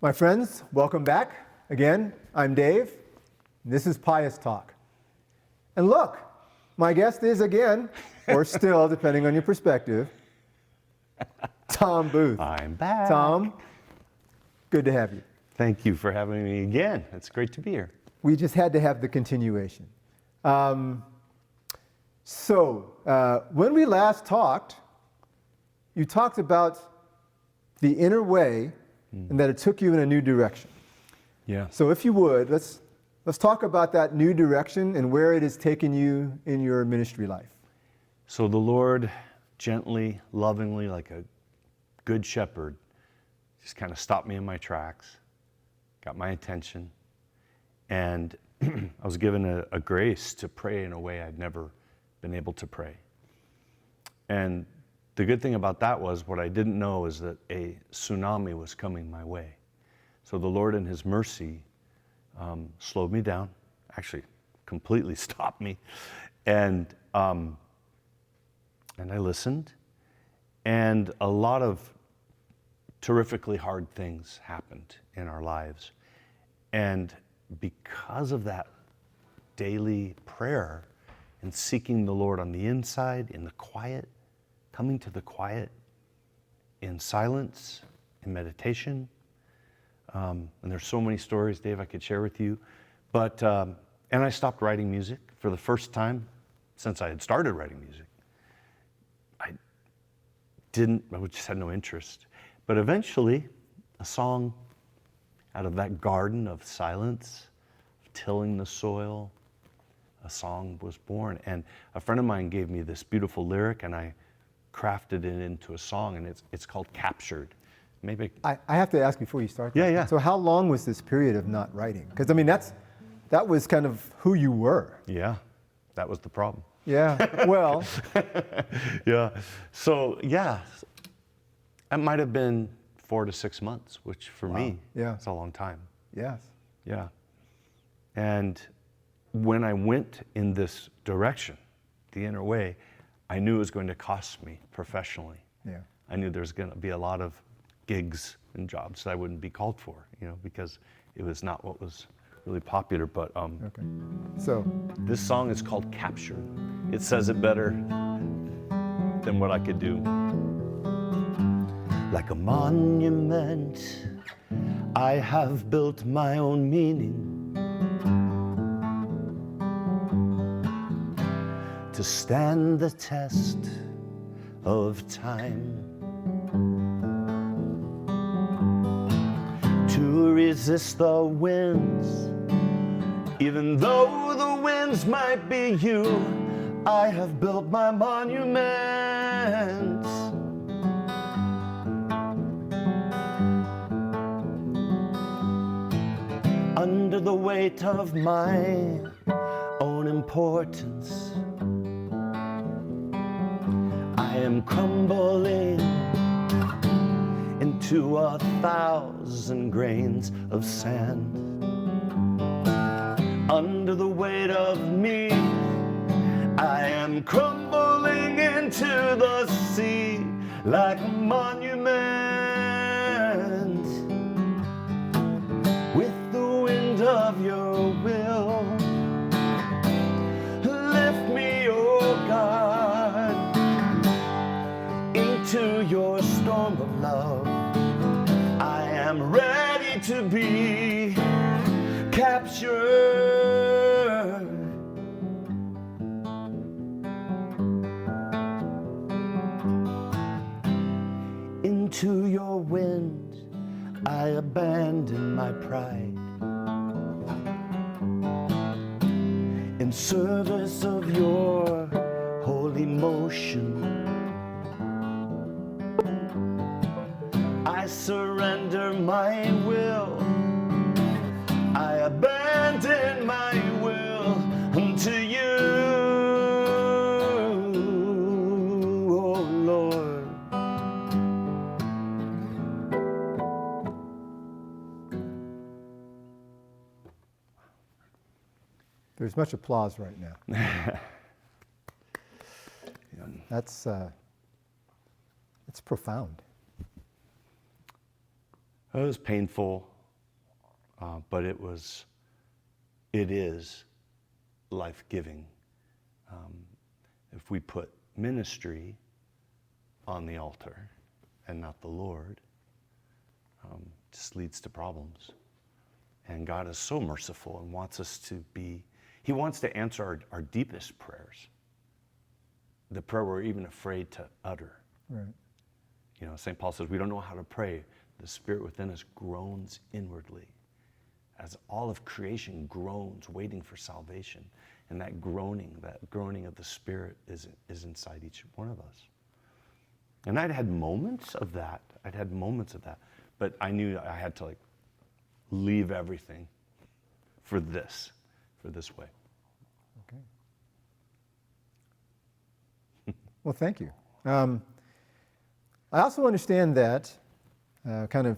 My friends, welcome back. Again, I'm Dave. This is Pius Talk. And look, my guest is again, or still, depending on your perspective, Tom Booth. I'm back. Tom, good to have you. Thank you for having me again. It's great to be here. We just had to have the continuation. When we last talked, you talked about the inner way and that it took you in a new direction. Yeah. So if you would, let's talk about that new direction and where it has taken you in your ministry life. So the Lord gently, lovingly, like a good shepherd, just kind of stopped me in my tracks, got my attention, and I was given a grace to pray in a way I'd never been able to pray. And the good thing about that was, what I didn't know is that a tsunami was coming my way. So the Lord in His mercy slowed me down, actually completely stopped me, and I listened, and a lot of terrifically hard things happened in our lives. And because of that daily prayer and seeking the Lord on the inside, in the quiet, coming to the quiet, in silence, in meditation, and there's so many stories, Dave, I could share with you, but, and I stopped writing music for the first time since I had started writing music. I just had no interest. But eventually, a song out of that garden of silence, of tilling the soil, a song was born. And a friend of mine gave me this beautiful lyric, and I crafted it into a song, and it's called Captured. Maybe I have to ask before you start. Yeah. So how long was this period of not writing? Because I mean, that was kind of who you were. Yeah, that was the problem. Yeah, well. Yeah, so yeah, it might have been 4 to 6 months, which for me, it's a long time. Yes. Yeah, and when I went in this direction, the inner way, I knew it was going to cost me professionally. Yeah. I knew there was going to be a lot of gigs and jobs that I wouldn't be called for, because it was not what was really popular. But Okay. So this song is called Captured. It says it better than what I could do. Like a monument, I have built my own meaning to stand the test of time, to resist the winds. Even though the winds might be you, I have built my monument. Under the weight of my own importance, I am crumbling into 1,000 grains of sand. Under the weight of me, I am crumbling into the sea like a monument. With the wind of your will, lift me, oh God, into your storm of love. I am ready to be captured. Into your wind, I abandon my pride in service of your holy motion. I surrender my will. I abandon my will unto you, oh Lord. there's much applause right now. That's profound. It was painful, but it is life-giving. If we put ministry on the altar and not the Lord, it just leads to problems. And God is so merciful and wants us to be, He wants to answer our deepest prayers, the prayer we're even afraid to utter. Right. You know, St. Paul says, we don't know how to pray. The Spirit within us groans inwardly, as all of creation groans, waiting for salvation. And that groaning of the Spirit is inside each one of us. And I'd had moments of that. But I knew I had to leave everything for this way. Okay. Well, thank you. I also understand that, kind of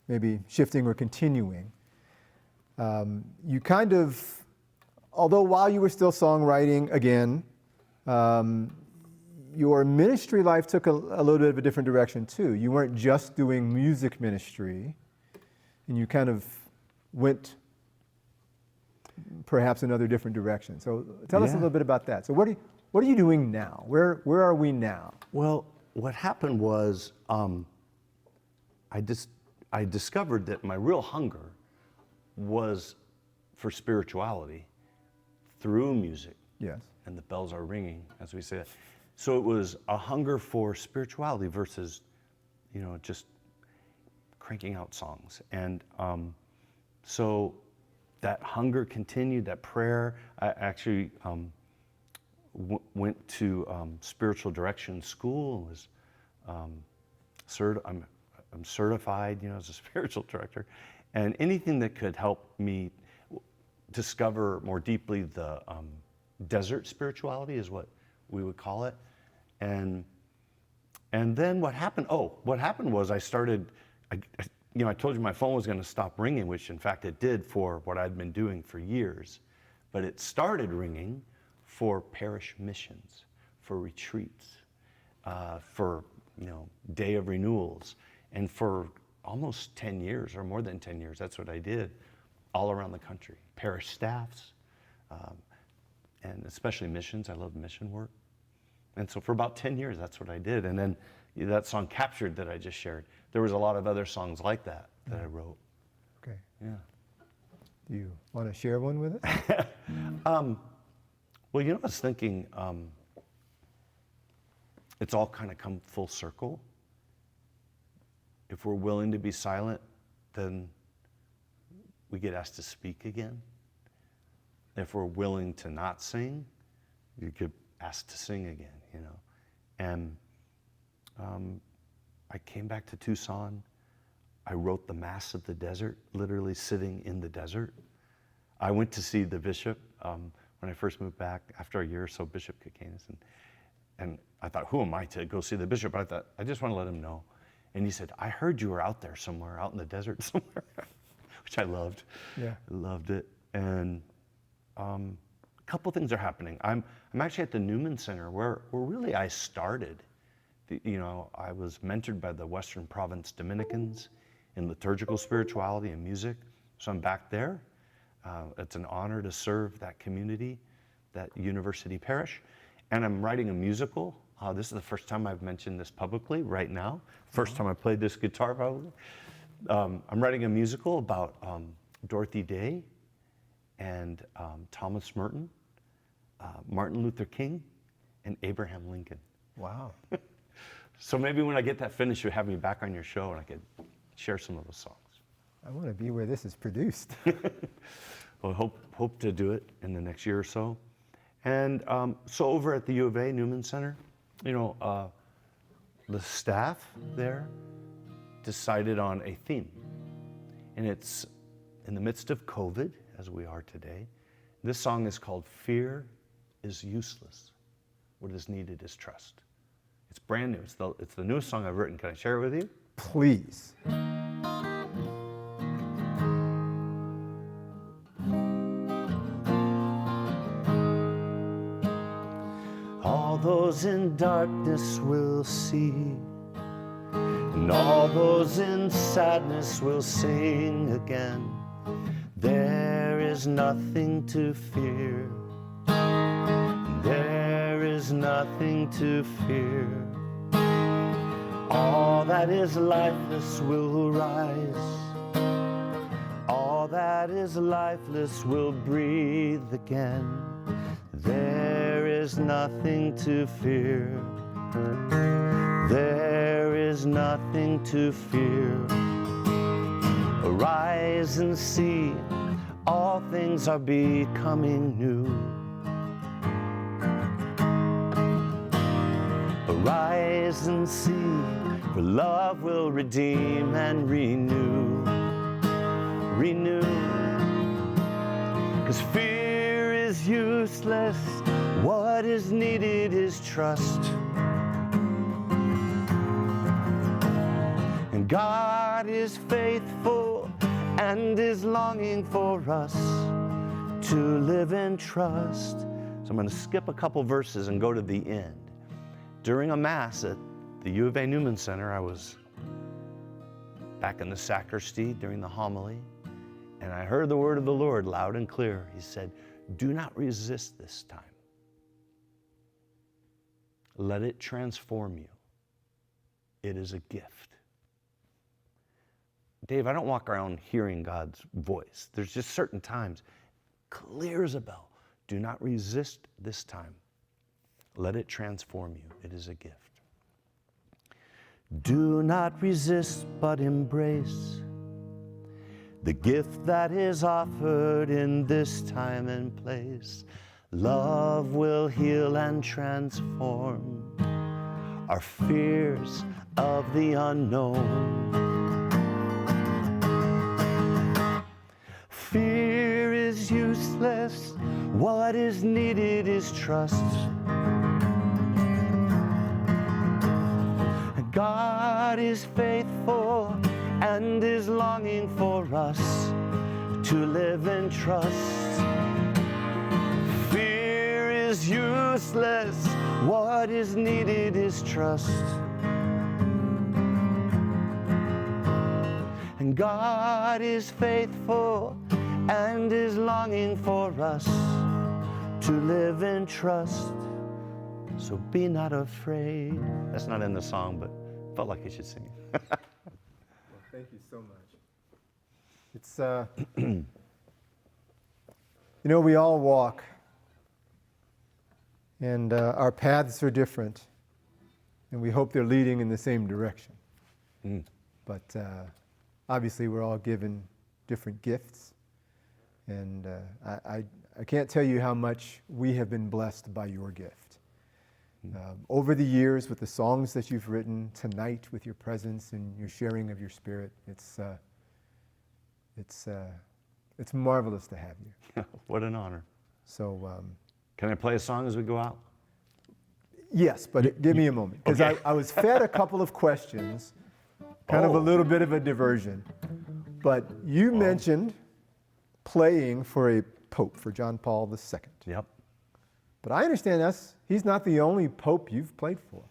maybe shifting or continuing, you kind of, although while you were still songwriting again, your ministry life took a little bit of a different direction too. You weren't just doing music ministry, and you kind of went perhaps another different direction. So tell us a little bit about that. So what are you doing now? Where are we now? Well, what happened was I discovered that my real hunger was for spirituality through music. Yes. And the bells are ringing, as we say. So it was a hunger for spirituality versus, just cranking out songs. And so that hunger continued, that prayer. I actually went to spiritual direction school. Was I'm certified, as a spiritual director, and anything that could help me discover more deeply the desert spirituality is what we would call it. And then what happened? What happened was I started. I told you my phone was going to stop ringing, which in fact it did for what I'd been doing for years, but it started ringing for parish missions, for retreats, for day of renewals, and for almost 10 years or more than 10 years, that's what I did all around the country. Parish staffs, and especially missions. I love mission work. And so for about 10 years, that's what I did. And then that song Captured that I just shared, there was a lot of other songs like that I wrote. Okay. Yeah. Do you want to share one with us? Well, I was thinking, it's all kind of come full circle. If we're willing to be silent, then we get asked to speak again. If we're willing to not sing, you get asked to sing again, And I came back to Tucson. I wrote the Mass of the Desert, literally sitting in the desert. I went to see the bishop when I first moved back after a year or so, Bishop Kikanis, and I thought, who am I to go see the bishop? But I thought, I just want to let him know. And he said, I heard you were out there somewhere, out in the desert somewhere, which I loved. Yeah. I loved it. And a couple things are happening. I'm actually at the Newman Center where really I started. I was mentored by the Western Province Dominicans in liturgical spirituality and music. So I'm back there. It's an honor to serve that community, that university parish. And I'm writing a musical. This is the first time I've mentioned this publicly right now. First time I played this guitar probably. I'm writing a musical about Dorothy Day and Thomas Merton, Martin Luther King, and Abraham Lincoln. Wow. So maybe when I get that finished, you'll have me back on your show and I could share some of those songs. I want to be where this is produced. Well, hope to do it in the next year or so. And so over at the U of A Newman Center, the staff there decided on a theme. And it's in the midst of COVID, as we are today. This song is called Fear is Useless. What is needed is trust. It's brand new. It's the newest song I've written. Can I share it with you? Please. All those in darkness will see And all those in sadness will sing again. There is nothing to fear. There is nothing to fear. All that is lifeless will rise. All that is lifeless will breathe again. There is nothing to fear. There is nothing to fear. Arise and see, all things are becoming new. Arise and see, for love will redeem and renew. Renew. 'Cause fear is useless. What is needed is trust. And God is faithful and is longing for us to live in trust. So I'm going to skip a couple verses and go to the end. During a Mass at the U of A Newman Center, I was back in the sacristy during the homily, and I heard the word of the Lord loud and clear. He said, "Do not resist this time. Let it transform you. It is a gift." Dave, I don't walk around hearing God's voice. There's just certain times, clear as a bell. Do not resist this time. Let it transform you. It is a gift. Do not resist, but embrace the gift that is offered in this time and place. Love will heal and transform our fears of the unknown. Fear is useless. What is needed is trust. God is faithful and is longing for us to live in trust. Fear is useless. What is needed is trust. And God is faithful and is longing for us to live in trust. So be not afraid. That's not in the song, but felt like I should sing it. Well, thank you so much. It's, we all walk, and our paths are different, and we hope they're leading in the same direction. But obviously, we're all given different gifts, and I can't tell you how much we have been blessed by your gift. Over the years, with the songs that you've written, tonight with your presence and your sharing of your spirit, it's marvelous to have you. What an honor. So, can I play a song as we go out? yes, but give me a moment, because Okay. I was fed a couple of questions, kind of a little bit of a diversion. But you mentioned playing for a pope, for John Paul II. Yep. But I understand he's not the only pope you've played for.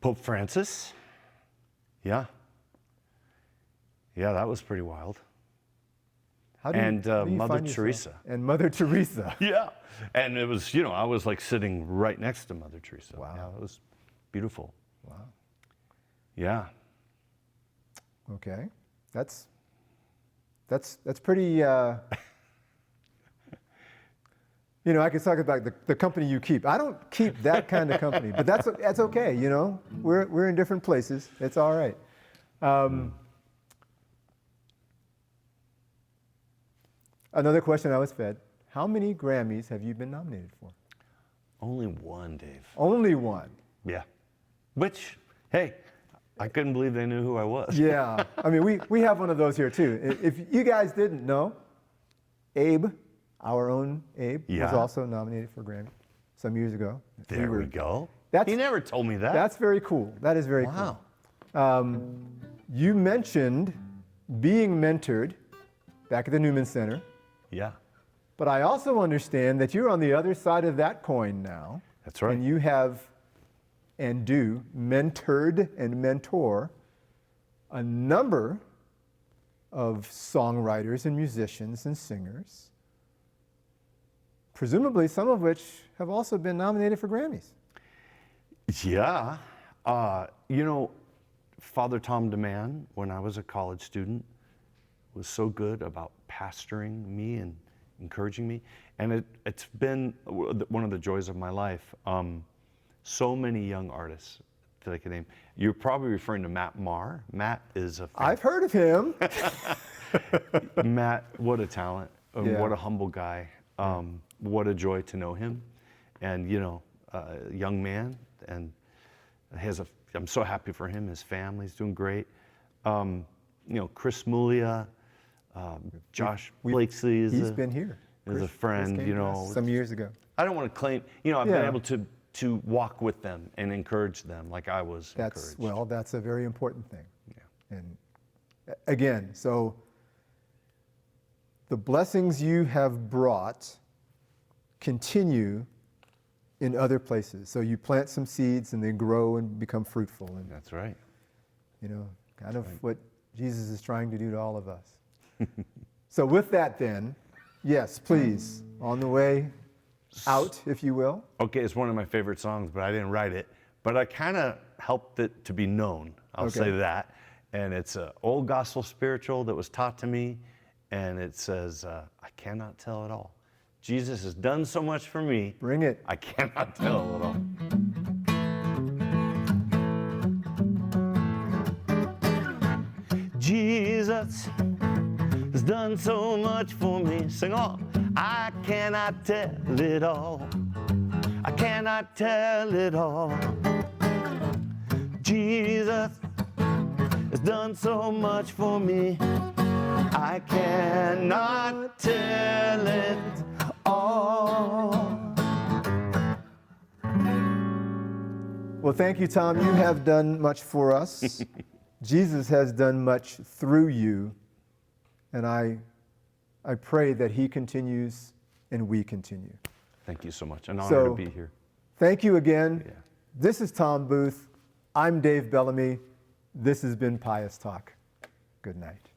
Pope Francis. Yeah. Yeah, that was pretty wild. How And how do you Mother find yourself- Teresa. And Mother Teresa. Yeah. And it was, I was like sitting right next to Mother Teresa. Wow. Yeah, it was beautiful. Wow. Yeah. Okay. That's pretty, I could talk about the company you keep. I don't keep that kind of company, but that's okay, We're in different places. It's all right. Another question I was fed. How many Grammys have you been nominated for? Only one, Dave. Only one. Yeah. Which, hey, I couldn't believe they knew who I was. Yeah. I mean, we have one of those here, too. If you guys didn't know, Abe, our own Abe, was Yeah. also nominated for a Grammy some years ago. There we go. That's- He never told me that. That's very cool. That is very Wow. cool. You mentioned being mentored back at the Newman Center, Yeah. but I also understand that you're on the other side of that coin now. That's right. And you have and do, mentored and mentor a number of songwriters and musicians and singers, presumably some of which have also been nominated for Grammys. Yeah. You know, Father Tom DeMann, when I was a college student, was so good about pastoring me and encouraging me. And it's been one of the joys of my life. So many young artists that I could name. You're probably referring to Matt Maher. Matt is a... I've heard of him. Matt, what a talent. Yeah. What a humble guy. What a joy to know him. And, you know, a young man, and I'm so happy for him. His family's doing great. You know, Chris Mulia, Josh Blakeslee He's been here. is a friend, Chris you came to know. us some years ago. I don't want to claim, you know, I've been able to walk with them and encourage them like I was encouraged. Well, that's a very important thing. Yeah. And again, so the blessings you have brought continue in other places. So you plant some seeds and they grow and become fruitful. And That's right. you know, kind of what Jesus is trying to do to all of us. So with that then, yes, please, on the way out, if you will. Okay, it's one of my favorite songs, but I didn't write it. But I kind of helped it to be known. I'll say that. And it's an old gospel spiritual that was taught to me. And it says, I cannot tell it all. Jesus has done so much for me. Bring it. I cannot tell it all. Jesus has done so much for me. Sing on. I cannot tell it all. I cannot tell it all. Jesus has done so much for me. I cannot tell it all. Well, thank you, Tom. You have done much for us. Jesus has done much through you. And I pray that he continues and we continue. Thank you so much. An honor to be here. Thank you again. Yeah. This is Tom Booth. I'm Dave Bellamy. This has been Pius Talk. Good night.